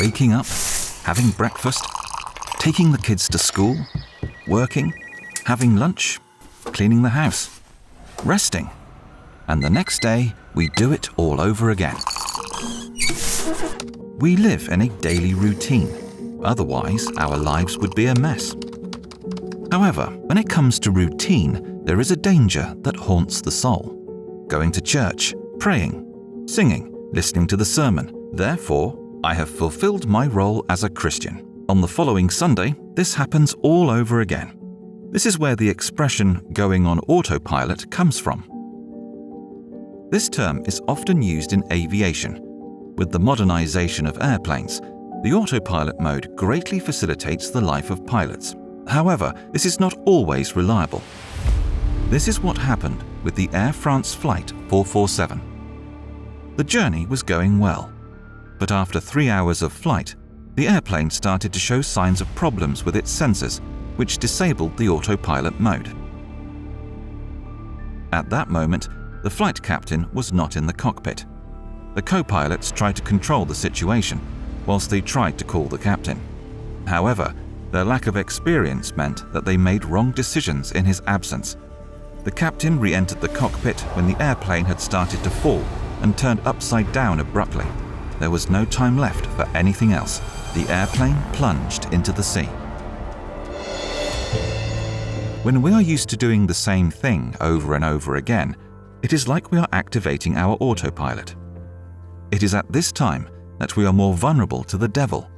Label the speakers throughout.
Speaker 1: Waking up, having breakfast, taking the kids to school, working, having lunch, cleaning the house, resting, and the next day we do it all over again. We live in a daily routine, otherwise our lives would be a mess. However, when it comes to routine, there is a danger that haunts the soul. Going to church, praying, singing, listening to the sermon. Therefore, I have fulfilled my role as a Christian. On the following Sunday, this happens all over again. This is where the expression going on autopilot comes from. This term is often used in aviation. With the modernization of airplanes, the autopilot mode greatly facilitates the life of pilots. However, this is not always reliable. This is what happened with the Air France Flight 447. The journey was going well, but after 3 hours of flight, the airplane started to show signs of problems with its sensors, which disabled the autopilot mode. At that moment, the flight captain was not in the cockpit. The co-pilots tried to control the situation, whilst they tried to call the captain. However, their lack of experience meant that they made wrong decisions in his absence. The captain re-entered the cockpit when the airplane had started to fall and turned upside down abruptly. There was no time left for anything else. The airplane plunged into the sea. When we are used to doing the same thing over and over again, it is like we are activating our autopilot. It is at this time that we are more vulnerable to the devil,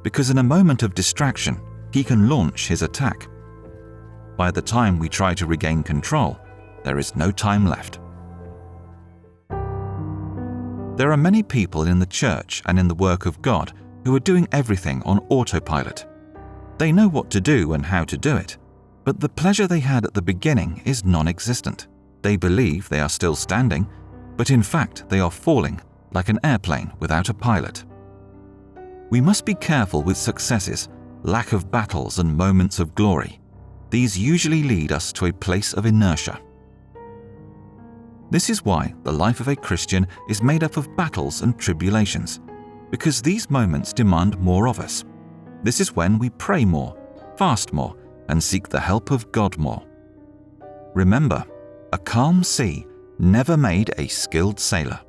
Speaker 1: because in a moment of distraction, he can launch his attack. By the time we try to regain control, there is no time left. There are many people in the church and in the work of God who are doing everything on autopilot. They know what to do and how to do it, but the pleasure they had at the beginning is non-existent. They believe they are still standing, but in fact they are falling like an airplane without a pilot. We must be careful with successes, lack of battles and moments of glory. These usually lead us to a place of inertia. This is why the life of a Christian is made up of battles and tribulations, because these moments demand more of us. This is when we pray more, fast more, and seek the help of God more. Remember, a calm sea never made a skilled sailor.